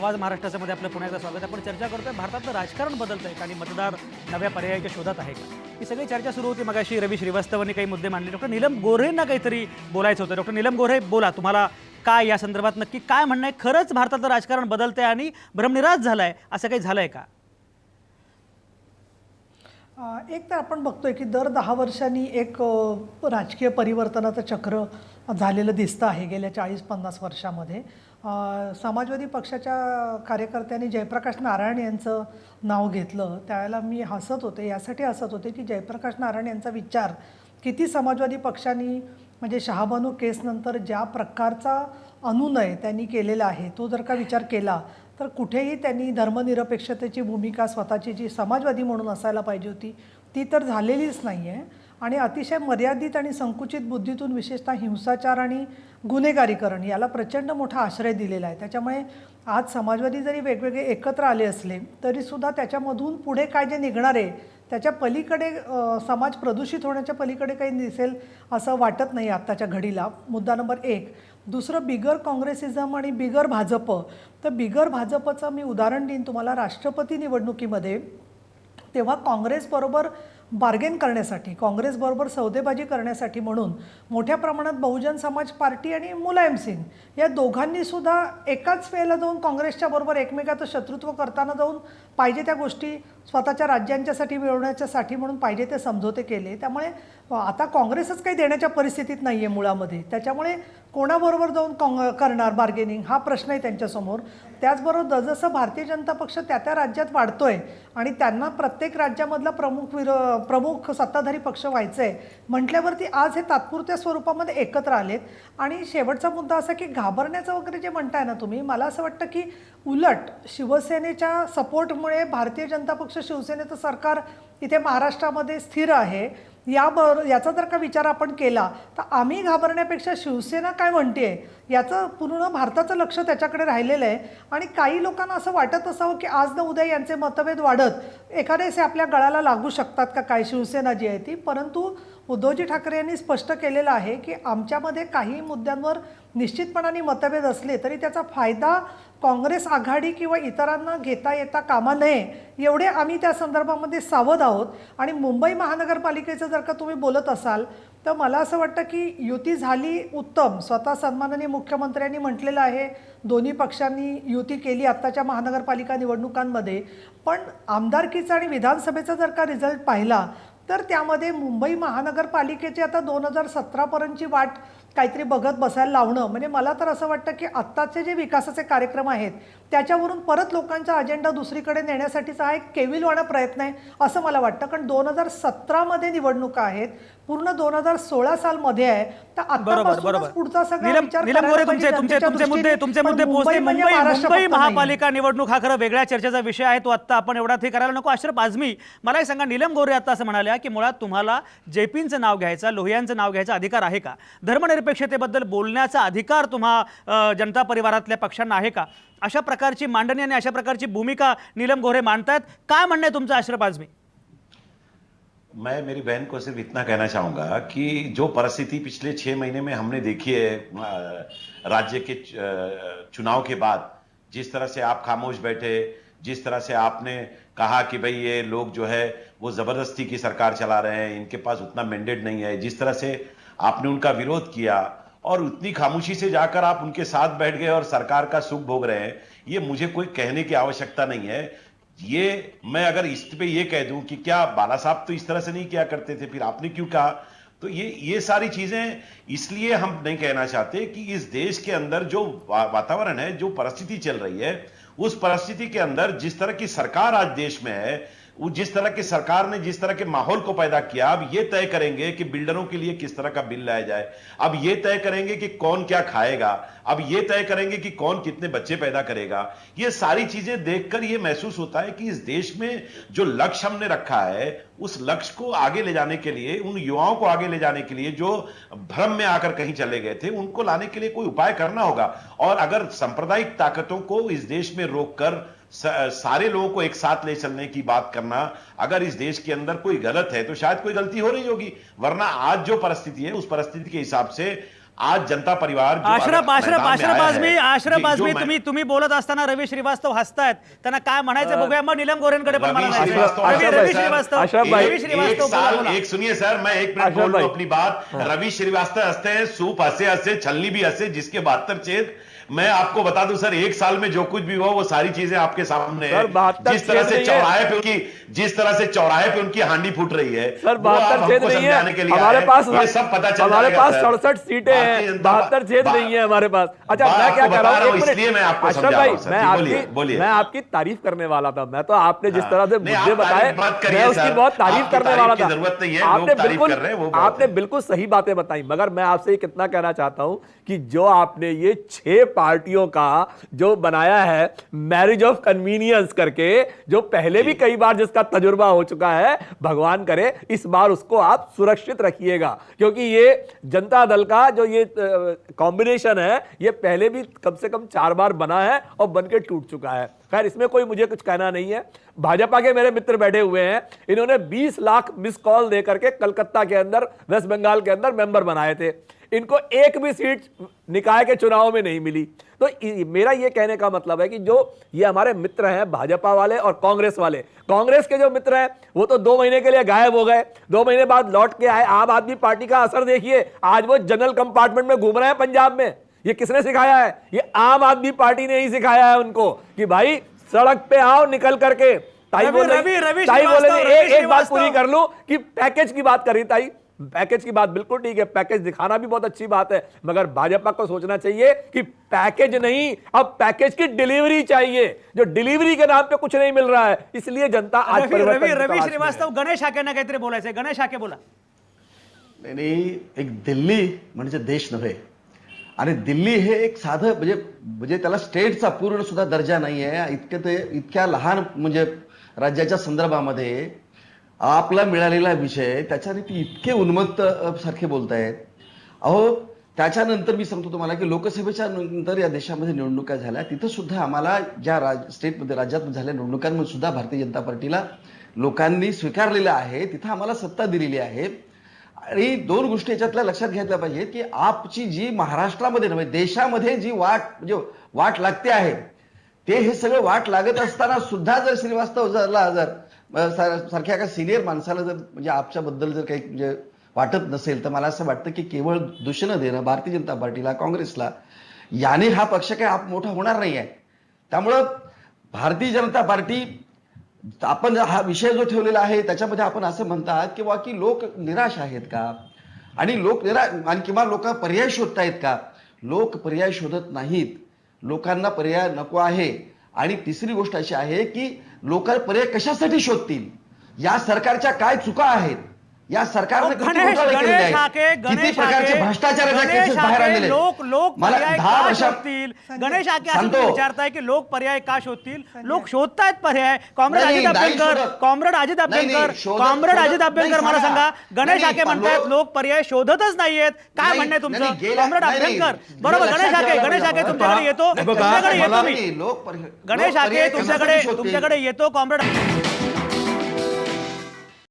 आवाज महाराष्ट्राच्या मध्ये आपलं पुन्हा एकदा स्वागत आहे. आपण चर्चा करतोय भारतातलं राजकारण बदलत आहे का आणि मतदार नव्या पर्यायाच्या शोधात आहे का, ही सगळी चर्चा सुरू होती. मगाशी रवी श्रीवास्तवांनी काही मुद्दे मांडले. डॉक्टर नीलम गोऱ्हेंना काहीतरी बोलायचं होतं. डॉक्टर नीलम गोऱ्हे, बोला, तुम्हाला काय या संदर्भात नक्की काय म्हणणं आहे? खरंच भारतातलं राजकारण बदलतंय आणि भ्रमनिरास झालंय, असं काही झालंय का? एक तर आपण बघतोय की दर 10 वर्षांनी एक राजकीय परिवर्तनाचं चक्र झालेलं दिसतं आहे गेल्या 40-50 वर्षामध्ये. समाजवादी पक्षाच्या कार्यकर्त्यांनी जयप्रकाश नारायण यांचं नाव घेतलं, त्यावेळेला मी हसत होते. यासाठी हसत होते की जयप्रकाश नारायण यांचा विचार किती समाजवादी पक्षांनी म्हणजे शहाबानू केसनंतर ज्या प्रकारचा अनुनय त्यांनी केलेला आहे, तो जर का विचार केला तर कुठेही त्यांनी धर्मनिरपेक्षतेची भूमिका स्वतःची जी समाजवादी म्हणून असायला पाहिजे होती ती तर झालेलीच नाही आहे. आणि अतिशय मर्यादित आणि संकुचित बुद्धीतून विशेषतः हिंसाचार आणि गुन्हेगारीकरण याला प्रचंड मोठा आश्रय दिलेला आहे. त्याच्यामुळे आज समाजवादी जरी वेगवेगळे एकत्र आले असले तरीसुद्धा त्याच्यामधून पुढे काय जे निघणार आहे त्याच्या पलीकडे समाज प्रदूषित होण्याच्या पलीकडे काही दिसेल असं वाटत नाही आत्ताच्या घडीला. मुद्दा नंबर 1. दुसरं, बिगर काँग्रेसिझम आणि बिगर भाजप. तर बिगर भाजपचं मी उदाहरण देईन तुम्हाला. राष्ट्रपती निवडणुकीमध्ये तेव्हा काँग्रेसबरोबर बार्गेन करण्यासाठी, काँग्रेसबरोबर सौदेबाजी करण्यासाठी म्हणून मोठ्या प्रमाणात बहुजन समाज पार्टी आणि मुलायम सिंग या दोघांनीसुद्धा एकाच वेळेला जाऊन काँग्रेसच्या बरोबर एकमेकाचं शत्रुत्व करताना जाऊन पाहिजे त्या गोष्टी स्वतःच्या राज्यांच्यासाठी मिळवण्याच्यासाठी म्हणून पाहिजे ते समझोते केले. त्यामुळे आता काँग्रेसच काही देण्याच्या परिस्थितीत नाही आहे मुळामध्ये. त्याच्यामुळे कोणाबरोबर जाऊन करणार बार्गेनिंग हा प्रश्न आहे त्यांच्यासमोर. त्याचबरोबर जसं भारतीय जनता पक्ष त्या राज्यात वाढतोय आणि त्यांना प्रत्येक राज्यामधला प्रमुख सत्ताधारी पक्ष व्हायचं आहे म्हटल्यावरती आज हे तात्पुरत्या स्वरूपामध्ये एकत्र आलेत. आणि शेवटचा मुद्दा असा की घाबरण्याचं वगैरे जे म्हणताय ना तुम्ही, मला असं वाटतं की उलट शिवसेनेच्या सपोर्टमुळे भारतीय जनता पक्ष शिवसेनेचं सरकार इथे महाराष्ट्रामध्ये स्थिर आहे. याचा जर का विचार आपण केला तर आम्ही घाबरण्यापेक्षा शिवसेना काय म्हणते याचं पूर्ण भारताचं लक्ष त्याच्याकडे राहिलेलं आहे. आणि काही लोकांना असं वाटत असावं की आज न उद्या यांचे मतभेद वाढत एखादेसे आपल्या गळाला लागू शकतात का काय शिवसेना जी आहे ती. परंतु उद्धवजी ठाकरे यांनी स्पष्ट केलेलं आहे की आमच्यामध्ये काही मुद्द्यांवर निश्चितपणाने मतभेद असले तरी त्याचा फायदा काँग्रेस आघाडी किंवा इतरांना घेता येता कामा नये एवढे आम्ही त्या संदर्भामध्ये सावध आहोत. आणि मुंबई महानगरपालिकेचं जर का तुम्ही बोलत असाल तर मला असं वाटतं की युती झाली उत्तम. स्वतः सन्माननीय मुख्यमंत्र्यांनी म्हटलेलं आहे दोन्ही पक्षांनी युती केली आत्ताच्या महानगरपालिका निवडणुकांमध्ये. पण आमदारकीचा आणि विधानसभेचा जर का रिझल्ट पाहिला तर त्यामध्ये मुंबई महानगरपालिकेची आता 2017पर्यंतची वाट काहीतरी बघत बसायला लावणं म्हणजे मला तर असं वाटतं की आत्ताचे जे विकासाचे कार्यक्रम आहेत त्याच्यावरून परत लोकांचा अजेंडा दुसरीकडे नेण्यासाठीचा हा एक केविलवाणा प्रयत्न आहे असं मला वाटतं. कारण 2017मध्ये निवडणुका आहेत, पूर्ण 2016 सालमध्ये आहे. तर आत्तापासूनच पुढचा सगळा विचार तुमचे मुद्दे पोहोचले. मुंबई महापालिका निवडणूक हा खरं वेगळ्या चर्चेचा विषय आहे, तो आत्ता आपण एवढा ते करायला नको. अशरफ आझमी, मला एक सांगा, नीलम गोऱ्हे आता असं म्हणाल्या की मुळात तुम्हाला जेपींचं नाव घ्यायचा, लोहियांचं नाव घ्यायचा अधिकार आहे का? धर्मनिरपेक्षतेबद्दल बोलण्याचा अधिकार तुम्हा जनता परिवारातल्या पक्षांना आहे का? अशा प्रकारची मांडणी आणि अशा प्रकारची भूमिका नीलम गोऱ्हे मांडतायत. काय म्हणणं आहे तुमचं अशरफ आझमी? मैं मेरी बहन को सिर्फ इतना कहना चाहूंगा कि जो परिस्थिति पिछले 6 महीने में हमने देखी है राज्य के चुनाव के बाद, जिस तरह से आप खामोश बैठे, जिस तरह से आपने कहा कि भाई ये लोग जो है वो जबरदस्ती की सरकार चला रहे हैं, इनके पास उतना मैंडेट नहीं है, जिस तरह से आपने उनका विरोध किया और उतनी खामोशी से जाकर आप उनके साथ बैठ गए और सरकार का सुख भोग रहे हैं, ये मुझे कोई कहने की आवश्यकता नहीं है. ये मैं अगर इस पे ये कह दूं कि क्या बाला साहब तो इस तरह से नहीं किया करते थे, फिर आपने क्यों कहा? तो ये सारी चीजें इसलिए हम नहीं कहना चाहते कि इस देश के अंदर जो वातावरण है, जो परिस्थिति चल रही है, उस परिस्थिति के अंदर जिस तरह की सरकार आज देश में है, वो जिस तरह की सरकार ने जिस तरह के माहौल को पैदा किया, अब ये तय करेंगे कि बिल्डरों के लिए किस तरह का बिल लाया जाए, अब ये तय करेंगे कि कौन क्या खाएगा, अब ये तय करेंगे कि कौन कितने बच्चे पैदा करेगा. ये सारी चीजें देखकर ये महसूस होता है कि इस देश में जो लक्ष्य हमने रखा है उस लक्ष्य को आगे ले जाने के लिए, उन युवाओं को आगे ले जाने के लिए जो भ्रम में आकर कहीं चले गए थे, उनको लाने के लिए कोई उपाय करना होगा. और अगर सांप्रदायिक ताकतों को इस देश में रोककर सारे लोगों को एक साथ ले चलने की बात करना, अगर इस देश के अंदर कोई गलत है तो शायद कोई गलती हो रही होगी, वरना आज जो परिस्थिति है उस परिस्थिति के हिसाब से आज जनता परिवार जो आश्रफ अगर आश्रफ मैदान में आश्रफ आया आझमी है, आश्रफ जो आझमी मैं- तुम्ही बोलत असताना रवी श्रीवास्तव हसतायत, त्यांना काय म्हणायचं बघूया, मग नीलम गोरेंकडे पण मला रवी जायचंय. श्रीवास्तव, रवी आश्रफ रवी भाई, श्रीवास्तव आश्रफ भाई, रवी श्रीवास्तव बोला, बोला. एक सुनिए सर, मैं एक मिनट आश्रफ बोल लूं भाई. अपनी बात. रवि श्रीवास्तव हंसते हैं, सूप हंसे हंसे, छलनी भी हंसे, जिसके 72 छेद. मैं आपको बता दूं सर, एक साल में जो कुछ भी हुआ वो सारी चीजें आपके सामने है. सर, 72 जिस तरह छेद से नहीं है. चौराहे पे उनकी हांडी फूट रही है, सर, वो आप 72 छेद हमको नहीं समझाने के है. लिए हमारे आए हैं. पास ये सब पता चल हमारे जाएगा, पास सर. 67 सीटें भारतीय हैं, जनता 72 छेद बा- नहीं है हमारे पास. अच्छा, बात मैं क्या आपको कह रहा बता हूँ, हूं, एक मिनट. इसलिए मैं आपको आश्रफ समझा भाई, रहा हूं, सर. जी, बोलिए, बोलिए. मैं आपकी तारीफ करने वाला था. मैं तो आपने जिस तरह से नहीं, मुद्दे आप बताए, तारीफ मत करिए, मैं उसकी सर. बहुत तारीफ आपकी करने तारीफ वाला की था. जरूरत नहीं है, आपने लोग तारीफ बिल्कुल कर रहे हैं, वो बहुत आपने है. बिल्कुल सही बातें बताई, मगर मैं आपसे कितना कहना चाहता हूं कि जो आपने ये 6 पार्टियों का जो बनाया है मैरिज ऑफ कन्वीनियंस करके, जो पहले भी कई बार जिसका तजुर्बा हो चुका है, भगवान करे इस बार उसको आप सुरक्षित रखिएगा, क्योंकि ये जनता दल का जो ये कॉम्बिनेशन है, ये पहले भी कम से कम 4 बार बना है और बन के टूट चुका है. खैर, इसमें कोई मुझे कुछ कहना नहीं है. भाजपा के मेरे मित्र बैठे हुए हैं, इन्होंने 20 लाख मिस कॉल देकर के कलकत्ता के अंदर, वेस्ट बंगाल के अंदर मेंबर बनाए थे. इनको एक भी सीट निकाय के चुनाव में नहीं मिली. तो मेरा ये कहने का मतलब है कि जो ये हमारे मित्र हैं भाजपा वाले और कांग्रेस वाले, कांग्रेस के जो मित्र हैं वो तो 2 महीने के लिए गायब हो गए, 2 महीने बाद लौट के आए. आम आदमी पार्टी का असर देखिए, आज वो जनरल कंपार्टमेंट में घूम रहे हैं पंजाब में. ये किसने सिखाया है? ये आम आदमी पार्टी ने ही सिखाया है उनको कि भाई सड़क पे आओ निकल करके. ताई रवि- बोले, रवि- रवि ताई श्रीवास्तव, बोले रवि एक बात श्रीवास्तव. पूरी कर लूं कि पैकेज की बात करी ताई. पैकेज की बात बिल्कुल ठीक है, पैकेज दिखाना भी बहुत अच्छी बात है, मगर भाजपा को सोचना चाहिए कि पैकेज नहीं, अब पैकेज की डिलीवरी चाहिए. जो डिलीवरी के नाम पे कुछ नहीं मिल रहा है, इसलिए जनता आज रवी परिवर्तन रवी की रवी तलाश में है. श्रीवास्तव, गणेश हाकेंना काहीतरी बोलायचंय. गणेश हाके बोला. नाही, एक दिल्ली म्हणजे देश नव्हे, आणि दिल्ली हे एक साधं म्हणजे त्याला स्टेटचा पूर्ण सुद्धा दर्जा नाही आहे. इतक्या लहान म्हणजे राज्याच्या संदर्भामध्ये आपला मिळालेला विषय, त्याच्याने ती इतके उन्मत्त सारखे बोलतायत. अहो, त्याच्यानंतर मी सांगतो तुम्हाला की लोकसभेच्या नंतर या देशामध्ये निवडणुका झाल्या, तिथं सुद्धा आम्हाला ज्या स्टेटमध्ये राज्यात झालेल्या निवडणुकांमध्ये सुद्धा भारतीय जनता पार्टीला लोकांनी स्वीकारलेलं आहे, तिथं आम्हाला सत्ता दिलेली आहे. आणि 2 गोष्टी याच्यातल्या लक्षात घेतल्या पाहिजेत की आपची जी महाराष्ट्रामध्ये नव्हे देशामध्ये जी वाट लागते आहे, ते हे सगळं वाट लागत असताना सुद्धा जर श्रीवास्तव सारख्या एका सिनियर माणसाला जर म्हणजे आपच्याबद्दल जर काही म्हणजे वाटत नसेल, तर मला असं वाटतं की केवळ दूषणं देणं भारतीय जनता पार्टीला, काँग्रेसला, याने हा पक्ष काही आप मोठा होणार नाही आहे. त्यामुळं भारतीय जनता पार्टी, आपण हा विषय जो ठेवलेला आहे त्याच्यामध्ये आपण असं म्हणतात किंवा की लोक निराश आहेत का, आणि आणि किंवा लोक पर्याय शोधतायत का? लोक पर्याय शोधत नाहीत, लोकांना पर्याय नको आहे. आणि तिसरी गोष्ट अशी आहे की लोक पर्याय कशासाठी शोधतील? या सरकारच्या काय चुका आहेत? या सरकारने किती गणेश घोटाळे केलेले गणेश आहेत? हाके किती गणेश प्रकारचे हाके भ्रष्टाचाराच्या गणेश केसेस बाहेर हाके, आलेले आहेत? लोक मला पर्याय 10 का वर्षात शोधतील? गणेश हाके असं सांगतो. तुम्ही विचारताय की लोक पर्याय का शोधतील? लोक शोधतायत पर्याय. कॉम्रेड नाही, अजित नाही अभ्यंकर, शोधत. कॉम्रेड अजित नाही, अभ्यंकर, नाही, शोधत- कॉम्रेड अजित शोधत अभ्यंकर, नाही, मला सांगा. सांगा. गणेश नाही, हाके म्हणतायत लोक पर्याय शोधतच नाहीयेत. काय नाही, म्हणणं आहे नाही, तुमचं? गेल्या- कॉम्रेड नाही, नाही, अभ्यंकर, बरोबर. लक्षात गणेश हाके ठेवायला गणेश हाके पाहिजे. तुमच्याकडे येतो, नाही, तुमच्याकडे येतो मला मी. नाही, गणेश हाके तुमच्याकडे येतो कॉम्रेड.